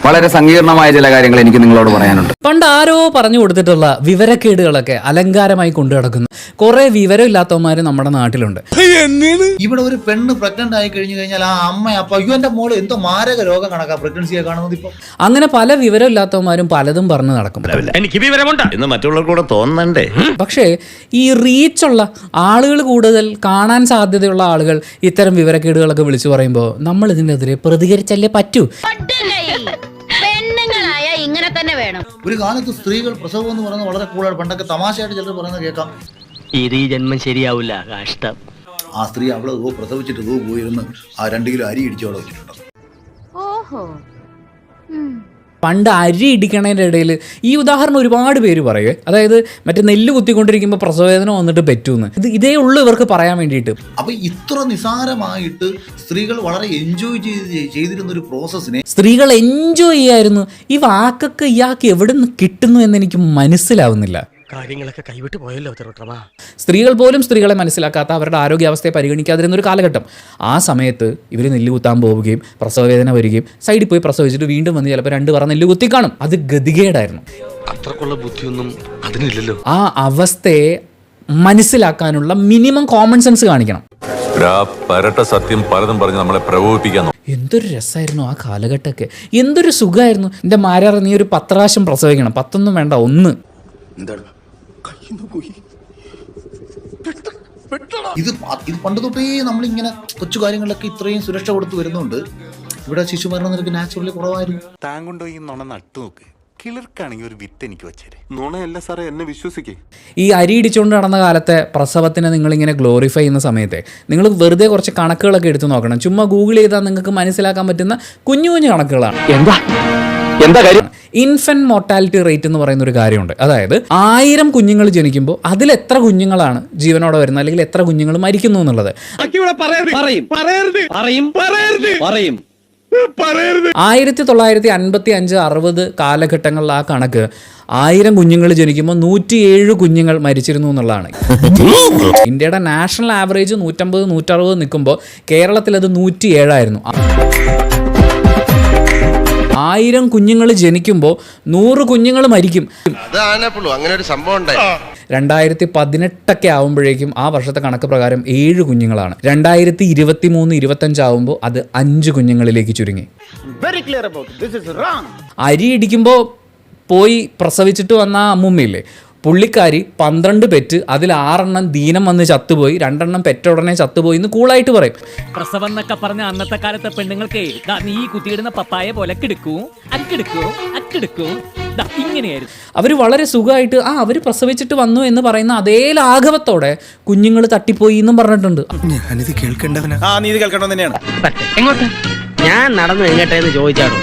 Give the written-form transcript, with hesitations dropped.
വളരെ സങ്കീർണമായ ചില കാര്യങ്ങൾ എനിക്ക് നിങ്ങളോട് പറയാനുണ്ട്. പണ്ട് ആരോ പറഞ്ഞു കൊടുത്തിട്ടുള്ള വിവരക്കേടുകളൊക്കെ അലങ്കാരമായി കൊണ്ടു നടക്കുന്നു കുറെ വിവരമില്ലാത്തവന്മാര് നമ്മുടെ നാട്ടിലുണ്ട്. ഇവിടെ ഒരു പെണ്ണ് പ്രഗ്നന്റ് ആയി കഴിഞ്ഞാൽ ആ അമ്മ അപ്പൊ അയ്യോ എന്റെ മോള് എന്തോ മാരക രോഗം കണക്കാ പ്രഗ്നൻസിയെ കാണുന്നത്. ഇപ്പൊ അങ്ങനെ പല വിവരമില്ലാത്തവന്മാരും പലതും പറഞ്ഞു നടക്കും. എനിക്ക് വിവരമുണ്ട് എന്ന് മറ്റുള്ളവർക്കൂടെ തോന്നണ്ടേ. പക്ഷേ ഈ റീച്ചുള്ള ആളുകൾ, കൂടുതൽ കാണാൻ സാധ്യതയുള്ള ആളുകൾ ഇത്തരം വിവരക്കേടുകളൊക്കെ വിളിച്ചു പറയുമ്പോൾ നമ്മൾ ഇതിനെതിരെ പ്രതികരിച്ചല്ലേ പറ്റൂ. ഇങ്ങനെ തന്നെ വേണം. ഒരു കാലത്ത് സ്ത്രീകൾ പ്രസവം എന്ന് പറയുന്നത് വളരെ കൂടുതൽ, പണ്ടൊക്കെ തമാശയായിട്ട് ചിലർ പറയുന്നത് കേൾക്കാം, ഈ ജന്മം ശരിയാവില്ല, കഷ്ടം. ആ സ്ത്രീ അവള് പ്രസവിച്ചിട്ട് പോയിരുന്ന് ആ 2 കിലോ അരി ഇടിച്ച് അവിടെ വെച്ചിട്ടുണ്ട്. ഓഹോ. പണ്ട് അരി ഇടിക്കണതിൻ്റെ ഇടയിൽ ഈ ഉദാഹരണം ഒരുപാട് പേര് പറയുമേ, അതായത് മറ്റേ നെല്ല് കുത്തിക്കൊണ്ടിരിക്കുമ്പോൾ പ്രസവവേദന വന്നിട്ട് പറ്റൂന്ന്. ഇതേ ഉള്ളൂ ഇവർക്ക് പറയാൻ വേണ്ടിയിട്ട്. അപ്പൊ ഇത്ര നിസാരമായിട്ട് സ്ത്രീകൾ വളരെ എൻജോയ് ചെയ്തിരുന്ന ഒരു പ്രോസസ്സിനെ സ്ത്രീകൾ എൻജോയ് ചെയ്യായിരുന്നു. ഈ വാക്കൊക്കെ ഇയാൾക്ക് എവിടെ നിന്ന് കിട്ടുന്നു എന്ന് എനിക്ക് മനസ്സിലാവുന്നില്ല. കാര്യങ്ങളൊക്കെ കൈവിട്ട് പോയല്ലോ തിരുവട്ടമാ. സ്ത്രീകൾ പോലും സ്ത്രീകളെ മനസ്സിലാക്കാത്ത, അവരുടെ ആരോഗ്യാവസ്ഥയെ പരിഗണിക്കാതിരുന്ന ഒരു കാലഘട്ടം. ആ സമയത്ത് ഇവർ നെല്ല് കുത്താൻ പോവുകയും പ്രസവവേദന വരികയും സൈഡിൽ പോയി പ്രസവിച്ചിട്ട് വീണ്ടും വന്ന് ചിലപ്പോൾ 2 പറ നെല്ല് കുത്തി കാണും. അത് ഗതികേടായിരുന്നു. അത്രക്കുള്ള ബുദ്ധിയൊന്നും അതിനില്ലല്ലോ. ആ അവസ്ഥയെ മനസ്സിലാക്കാനുള്ള മിനിമം കോമൺ സെൻസ് കാണിക്കണം. പരട്ട സത്യം പലതും പറഞ്ഞ് നമ്മളെ പ്രകോപിപ്പിക്കാൻ. എന്തൊരു രസമായിരുന്നു ആ കാലഘട്ടമൊക്കെ, എന്തൊരു സുഖമായിരുന്നു. എൻ്റെ മാരാർ, നീ ഒരു 10 പ്രാവശ്യം പ്രസവിക്കണം, 10 വേണ്ട, 1. ഇത് പണ്ട് തൊട്ടേ നമ്മളിങ്ങനെ കൊച്ചു കാര്യങ്ങളിലൊക്കെ ഇത്രയും സുരക്ഷ കൊടുത്ത് വരുന്നുണ്ട്. ഇവിടെ ശിശുമരണ നിരക്ക് നാച്ചുറലി കുറവായിരുന്നു. താങ്കൊണ്ടോ ഈ നുണ നട്ടു നോക്ക്. കിളിർക്കാണെങ്കിൽ ഒരു വിത്ത് എനിക്ക് വെച്ചേരെ. നുണയല്ല സാറേ, എന്നെ വിശ്വസിക്കേ. ഈ അരി ഇടിച്ചുകൊണ്ട് നടന്ന കാലത്തെ പ്രസവത്തിനെ നിങ്ങളിങ്ങനെ ഗ്ലോറിഫൈ ചെയ്യുന്ന സമയത്തെ നിങ്ങൾ വെറുതെ കുറച്ച് കണക്കുകളൊക്കെ എടുത്ത് നോക്കണം. ചുമ്മാ ഗൂഗിൾ ചെയ്താൽ നിങ്ങൾക്ക് മനസ്സിലാക്കാൻ പറ്റുന്ന കുഞ്ഞു കുഞ്ഞു കണക്കുകളാണ്. എന്താ കാര്യം? ഇൻഫന്റ് മോർട്ടാലിറ്റി റേറ്റ് എന്ന് പറയുന്ന ഒരു കാര്യമുണ്ട്. അതായത് 1000 കുഞ്ഞുങ്ങൾ ജനിക്കുമ്പോൾ അതിൽ എത്ര കുഞ്ഞുങ്ങളാണ് ജീവനോടെ വരുന്നത്, അല്ലെങ്കിൽ എത്ര കുഞ്ഞുങ്ങൾ മരിക്കുന്നു എന്നുള്ളത്. 1955-60 കാലഘട്ടങ്ങളിൽ ആ കണക്ക് 1000 കുഞ്ഞുങ്ങൾ ജനിക്കുമ്പോൾ 107 കുഞ്ഞുങ്ങൾ മരിച്ചിരുന്നു എന്നുള്ളതാണ്. ഇന്ത്യയുടെ നാഷണൽ ആവറേജ് 150-160 നിൽക്കുമ്പോൾ കേരളത്തിൽ അത് 107 ആയിരുന്നു. 1000 കുഞ്ഞുങ്ങൾ ജനിക്കുമ്പോൾ 100 കുഞ്ഞുങ്ങൾ മരിക്കും. 2018 ആവുമ്പോഴേക്കും ആ വർഷത്തെ കണക്ക് പ്രകാരം 7 കുഞ്ഞുങ്ങളാണ്. 2023-25 ആവുമ്പോൾ അത് 5 കുഞ്ഞുങ്ങളിലേക്ക് ചുരുങ്ങി. അരി ഇടിക്കുമ്പോൾ പോയി പ്രസവിച്ചിട്ട് വന്ന ആ അമ്മൂമ്മയില്ലേ, പുള്ളിക്കാരി 12 പെറ്റ്, അതിൽ 6 ദീനം വന്ന് ചത്തുപോയി, 2 പെറ്റ ഉടനെ ചത്തുപോയി എന്ന് കൂളായിട്ട് പറയും. പ്രസവം എന്നൊക്കെ പറഞ്ഞ അന്നത്തെ കാലത്തെ പെണ്ണുങ്ങൾക്ക് നീ കുത്തിയിടുന്ന പപ്പായ പോലെ അക്കെടുക്കൂ ഇങ്ങനെയായിരുന്നു. അവർ വളരെ സുഖമായിട്ട് അവർ പ്രസവിച്ചിട്ട് വന്നു എന്ന് പറയുന്ന അതേ ലാഘവത്തോടെ കുഞ്ഞുങ്ങൾ തട്ടിപ്പോയി എന്നും പറഞ്ഞിട്ടുണ്ട്. ഞാനിത് കേൾക്കേണ്ടവനാ. നീ ഇത് കേൾക്കേണ്ടത് തന്നെയാണ്. എങ്ങോട്ട് ഞാൻ നടന്നു എങ്ങട്ടെ എന്ന് ചോദിച്ചാണോ?